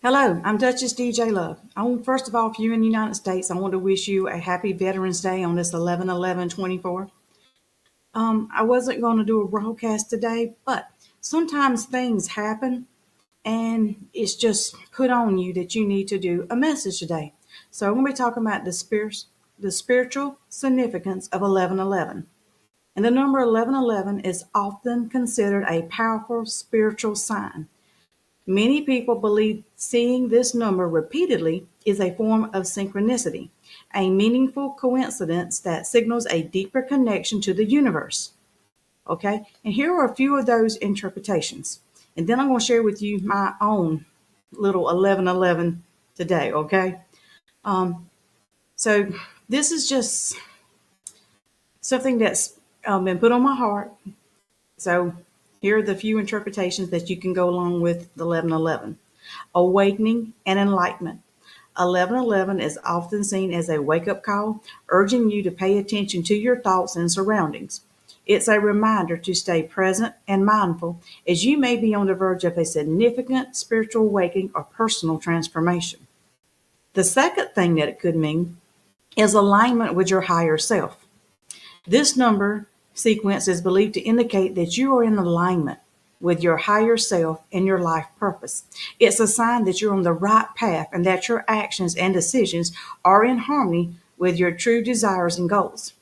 Hello, I'm Duchess DJ Love. First of all, if you're in the United States, I want to wish you a happy Veterans Day on this 11/11/24. I wasn't going to do a broadcast today, but sometimes things happen and it's just put on you that you need to do a message today. So I'm going to be talking about the spiritual significance of 11/11. And the number 11/11 is often considered a powerful spiritual sign. Many people believe seeing this number repeatedly is a form of synchronicity, a meaningful coincidence that signals a deeper connection to the universe. Okay, and here are a few of those interpretations. And then I'm going to share with you my own little 11/11 today. Okay, so this is just something that's been put on my heart. So here are the few interpretations that you can go along with the 11/11. Awakening and enlightenment. 11/11 is often seen as a wake up call, urging you to pay attention to your thoughts and surroundings. It's a reminder to stay present and mindful as you may be on the verge of a significant spiritual awakening or personal transformation. The second thing that it could mean is alignment with your higher self. This number sequence is believed to indicate that you are in alignment with your higher self and your life purpose. It's a sign that you're on the right path and that your actions and decisions are in harmony with your true desires and goals.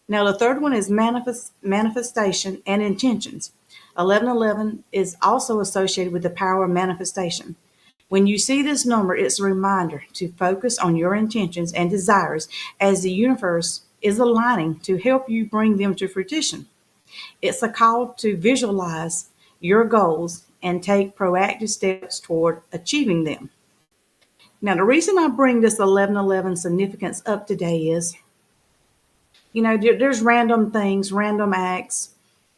Now, the third one is manifestation and intentions. 11/11 is also associated with the power of manifestation. When you see this number, it's a reminder to focus on your intentions and desires as the universe is aligning to help you bring them to fruition. It's a call to visualize your goals and take proactive steps toward achieving them. Now, the reason I bring this 11/11 significance up today is, there's random things, random acts,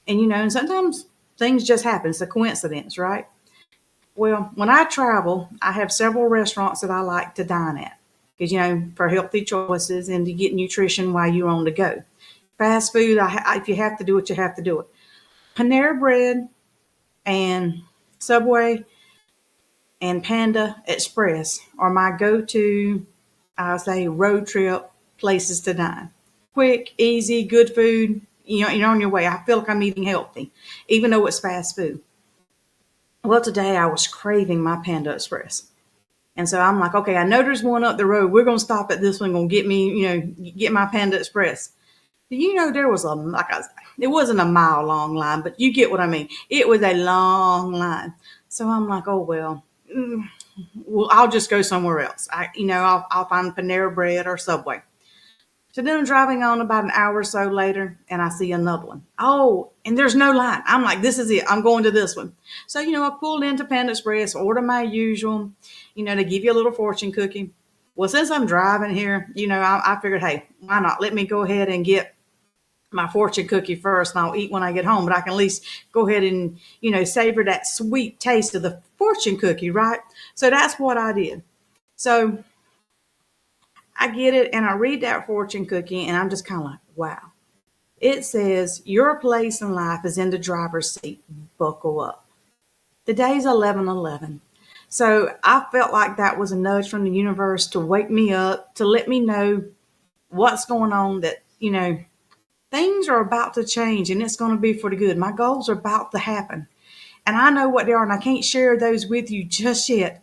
and sometimes things just happen. It's a coincidence, right? Well, when I travel, I have several restaurants that I like to dine at because, for healthy choices and to get nutrition while you're on the go. Fast food, if you have to do it, you have to do it. Panera Bread and Subway and Panda Express are my go-to, I'll say, road trip places to dine. Quick, easy, good food. You're on your way. I feel like I'm eating healthy, even though it's fast food. Well, today I was craving my Panda Express. And so I'm like, okay, I know there's one up the road. We're going to stop at this one, going to get me, get my Panda Express. There was it wasn't a mile long line, but you get what I mean. It was a long line. So I'm like, oh, well, I'll just go somewhere else. I'll find Panera Bread or Subway. So then I'm driving on about an hour or so later, and I see another one. Oh, and there's no line. I'm like, this is it. I'm going to this one. So, I pulled into Panda Express, order my usual, they give you a little fortune cookie. Well, since I'm driving here, I figured, hey, why not? Let me go ahead and get my fortune cookie first, and I'll eat when I get home. But I can at least go ahead and, savor that sweet taste of the fortune cookie, right? So that's what I did. So I get it and I read that fortune cookie and I'm just kind of like, wow. It says, your place in life is in the driver's seat. Buckle up. The day's 11/11. So I felt like that was a nudge from the universe to wake me up, to let me know what's going on, that, things are about to change and it's going to be for the good. My goals are about to happen. And I know what they are, and I can't share those with you just yet.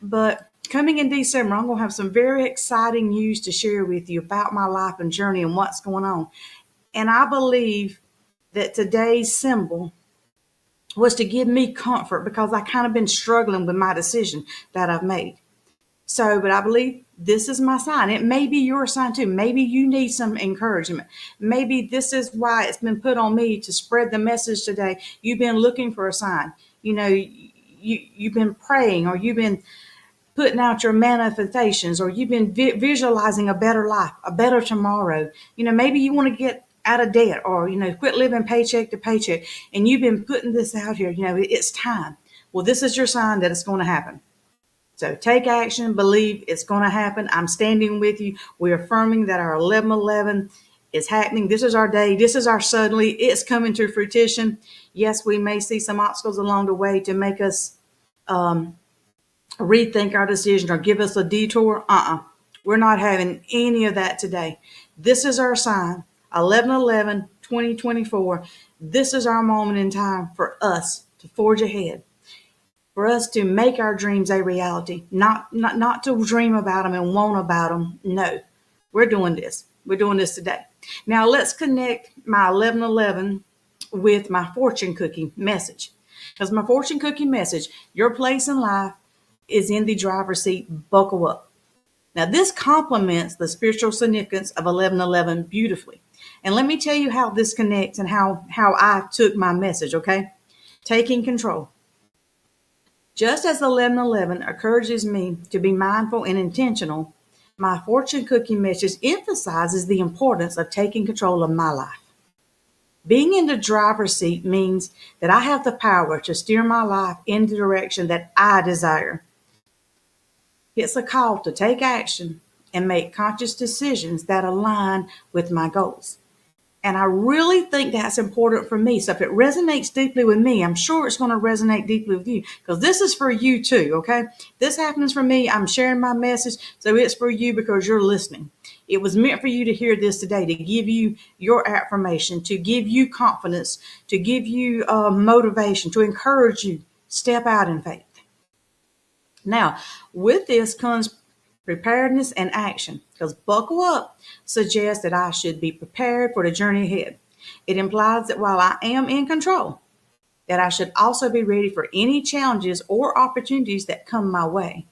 But coming in December, I'm going to have some very exciting news to share with you about my life and journey and what's going on. And I believe that today's symbol was to give me comfort because I kind of been struggling with my decision that I've made. So, but I believe this is my sign. It may be your sign too. Maybe you need some encouragement. Maybe this is why it's been put on me to spread the message today. You've been looking for a sign. You've been praying, or you've been putting out your manifestations, or you've been visualizing a better life, a better tomorrow. Maybe you want to get out of debt, or, quit living paycheck to paycheck, and you've been putting this out here. It's time. Well, this is your sign that it's going to happen. So take action, believe it's going to happen. I'm standing with you. We're affirming that our 11/11 is happening. This is our day. This is our suddenly. It's coming to fruition. Yes, we may see some obstacles along the way to make us rethink our decision or give us a detour. We're not having any of that today. This is our sign, 11/11/2024. This is our moment in time for us to forge ahead, for us to make our dreams a reality, not to dream about them and want about them. No, we're doing this. We're doing this today. Now let's connect my 11/11 with my fortune cookie message. Because my fortune cookie message, your place in life is in the driver's seat. Buckle up. Now this complements the spiritual significance of 11/11 beautifully. And let me tell you how this connects and how I took my message, okay? Taking control. Just as 11/11 encourages me to be mindful and intentional, my fortune cookie message emphasizes the importance of taking control of my life. Being in the driver's seat means that I have the power to steer my life in the direction that I desire. It's a call to take action and make conscious decisions that align with my goals. And I really think that's important for me. So if it resonates deeply with me, I'm sure it's going to resonate deeply with you, because this is for you too, okay? This happens for me. I'm sharing my message, so it's for you because you're listening. It was meant for you to hear this today, to give you your affirmation, to give you confidence, to give you motivation, to encourage you. Step out in faith. Now, with this comes preparedness and action, because buckle up suggests that I should be prepared for the journey ahead. It implies that while I am in control, that I should also be ready for any challenges or opportunities that come my way.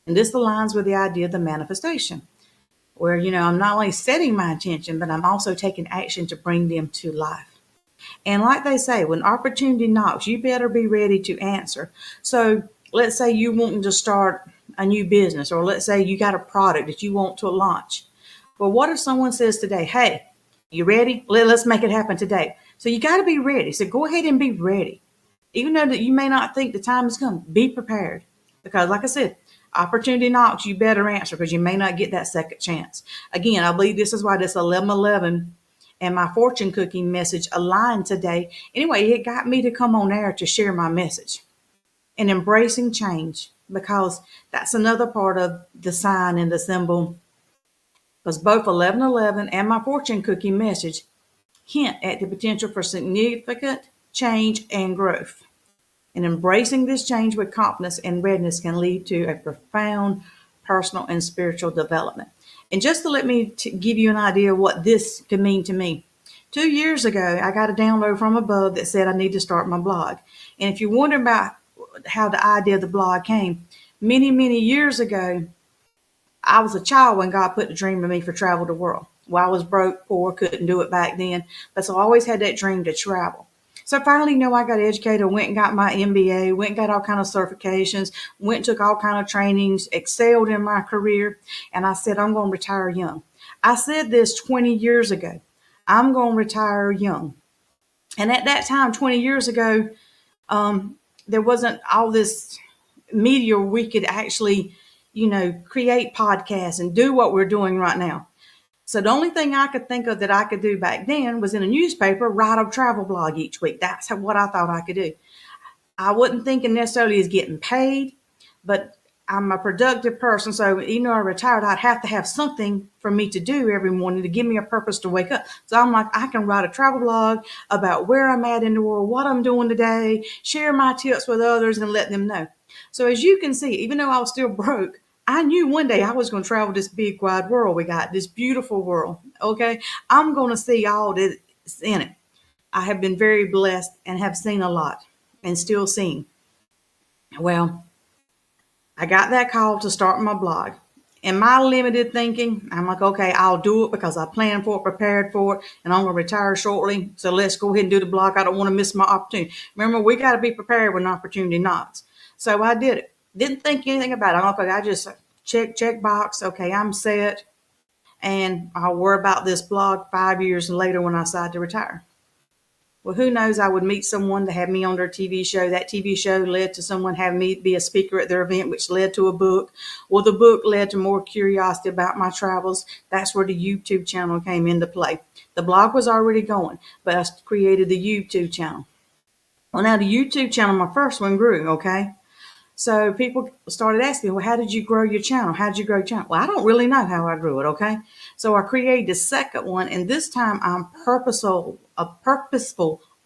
And this aligns with the idea of the manifestation, where, I'm not only setting my intention, but I'm also taking action to bring them to life. And like they say, when opportunity knocks, you better be ready to answer. So let's say you want to start a new business, or let's say you got a product that you want to launch. Well, what if someone says today, hey, you ready? Let's make it happen today. So you got to be ready. So go ahead and be ready. Even though that you may not think the time has come, be prepared. Because like I said, opportunity knocks, you better answer, because you may not get that second chance. Again, I believe this is why this 11/11 and my fortune cookie message aligned today. Anyway, it got me to come on air to share my message and embracing change, because that's another part of the sign and the symbol. Because both 11/11 and my fortune cookie message hint at the potential for significant change and growth. And embracing this change with confidence and readiness can lead to a profound personal and spiritual development. And just to let me give you an idea of what this could mean to me. 2 years ago, I got a download from above that said I need to start my blog. And if you wonder about how the idea of the blog came, many, many years ago, I was a child when God put the dream in me for travel the world. Well, I was broke, poor, couldn't do it back then. But so I always had that dream to travel. So finally, I got educated, went and got my MBA, went and got all kind of certifications, went and took all kind of trainings, excelled in my career. And I said, I'm going to retire young. I said this 20 years ago. I'm going to retire young. And at that time, 20 years ago, there wasn't all this media where we could actually, create podcasts and do what we're doing right now. So the only thing I could think of that I could do back then was in a newspaper, write a travel blog each week. That's what I thought I could do. I wasn't thinking necessarily as getting paid, but I'm a productive person. So even though I retired, I'd have to have something for me to do every morning to give me a purpose to wake up. So I'm like, I can write a travel blog about where I'm at in the world, what I'm doing today, share my tips with others and let them know. So as you can see, even though I was still broke, I knew one day I was going to travel this big wide world we got, this beautiful world. Okay. I'm going to see all that's in it. I have been very blessed and have seen a lot and still seeing. Well, I got that call to start my blog. In my limited thinking, I'm like, okay, I'll do it because I planned for it, prepared for it, and I'm going to retire shortly. So let's go ahead and do the blog. I don't want to miss my opportunity. Remember, we got to be prepared when opportunity knocks. So I did it. Didn't think anything about it. I'm like, okay, I just check box. Okay, I'm set. And I'll worry about this blog 5 years later when I decide to retire. Well, who knows, I would meet someone to have me on their TV show. That TV show led to someone having me be a speaker at their event, which led to a book. Well, the book led to more curiosity about my travels. That's where the YouTube channel came into play. The blog was already going, but I created the YouTube channel. Well, now the YouTube channel, my first one grew, okay? So people started asking me, well, how did you grow your channel? How did you grow your channel? Well, I don't really know how I grew it, okay? So I created the second one, and this time I'm purposeful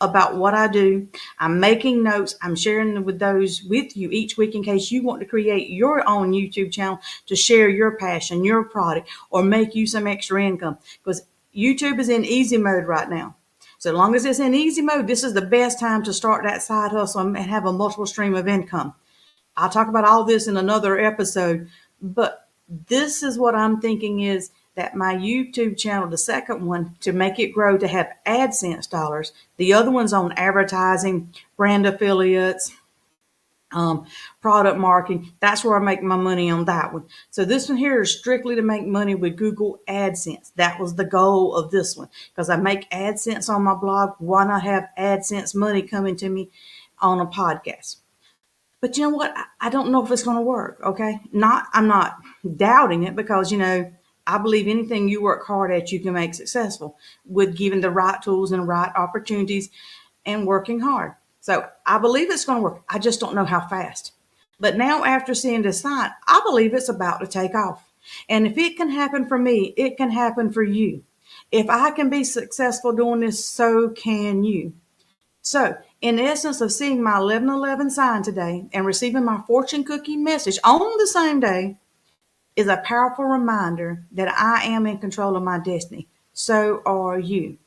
about what I do. I'm making notes. I'm sharing with those with you each week in case you want to create your own YouTube channel to share your passion, your product, or make you some extra income. Because YouTube is in easy mode right now. So as long as it's in easy mode, this is the best time to start that side hustle and have a multiple stream of income. I'll talk about all this in another episode, but this is what I'm thinking is that my YouTube channel, the second one, to make it grow to have AdSense dollars. The other one's on advertising, brand affiliates, product marketing. That's where I make my money on that one. So this one here is strictly to make money with Google AdSense. That was the goal of this one because I make AdSense on my blog. Why not have AdSense money coming to me on a podcast? But you know what? I don't know if it's going to work. Okay. I'm not doubting it because, I believe anything you work hard at, you can make successful with giving the right tools and right opportunities and working hard. So I believe it's going to work. I just don't know how fast. But now after seeing this sign, I believe it's about to take off. And if it can happen for me, it can happen for you. If I can be successful doing this, so can you. So, in essence of seeing my 1111 sign today and receiving my fortune cookie message on the same day is a powerful reminder that I am in control of my destiny. So are you.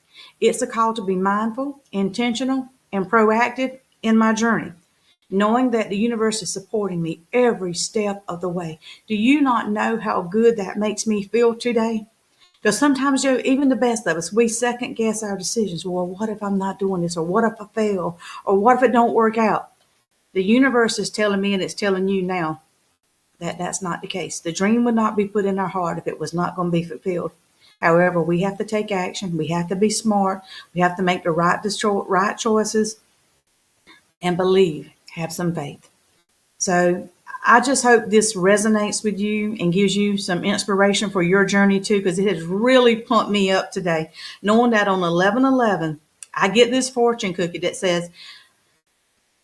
It's a call to be mindful, intentional, and proactive in my journey, knowing that the universe is supporting me every step of the way. Do you not know how good that makes me feel today? Because sometimes, even the best of us, we second guess our decisions. Well, what if I'm not doing this? Or what if I fail? Or what if it don't work out? The universe is telling me, and it's telling you now, that that's not the case. The dream would not be put in our heart if it was not going to be fulfilled. However, we have to take action. We have to be smart. We have to make the right choices and believe, have some faith. So I just hope this resonates with you and gives you some inspiration for your journey too, because it has really pumped me up today, knowing that on 11/11, I get this fortune cookie that says,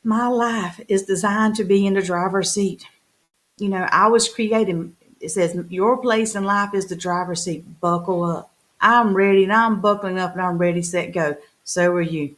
my life is designed to be in the driver's seat. I was creating, it says, your place in life is the driver's seat. Buckle up. I'm ready and I'm buckling up and I'm ready, set, go. So are you.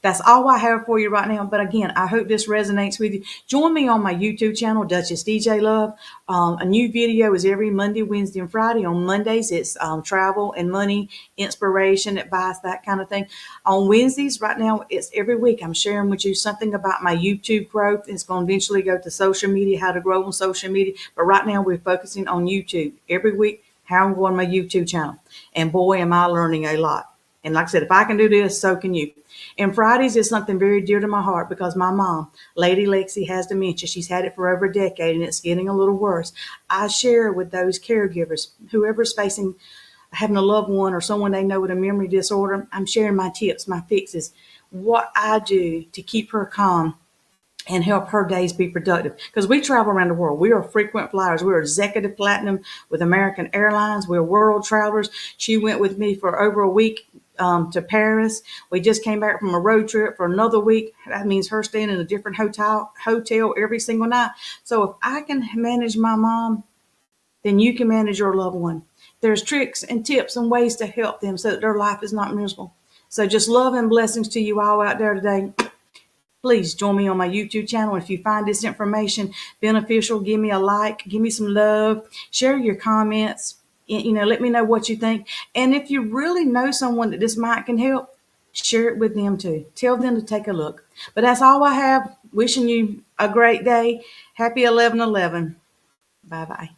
That's all I have for you right now. But again, I hope this resonates with you. Join me on my YouTube channel, Duchess DJ Love. A new video is every Monday, Wednesday, and Friday. On Mondays, it's travel and money, inspiration, advice, that kind of thing. On Wednesdays, right now, it's every week. I'm sharing with you something about my YouTube growth. It's going to eventually go to social media, how to grow on social media. But right now, we're focusing on YouTube. Every week, how I'm growing my YouTube channel. And boy, am I learning a lot. And like I said, if I can do this, so can you. And Fridays is something very dear to my heart because my mom, Lady Lexi, has dementia. She's had it for over a decade and it's getting a little worse. I share with those caregivers, whoever's facing having a loved one or someone they know with a memory disorder, I'm sharing my tips, my fixes, what I do to keep her calm and help her days be productive. Because we travel around the world. We are frequent flyers. We're executive platinum with American Airlines. We're world travelers. She went with me for over a week to Paris. We just came back from a road trip for another week. That means her staying in a different hotel every single night. So if I can manage my mom, then you can manage your loved one. There's tricks and tips and ways to help them so that their life is not miserable. So just love and blessings to you all out there today. Please join me on my YouTube channel. If you find this information beneficial, give me a like, give me some love, share your comments, let me know what you think. And if you really know someone that this might can help, share it with them too. Tell them to take a look. But that's all I have. Wishing you a great day. Happy 11/11. Bye-bye.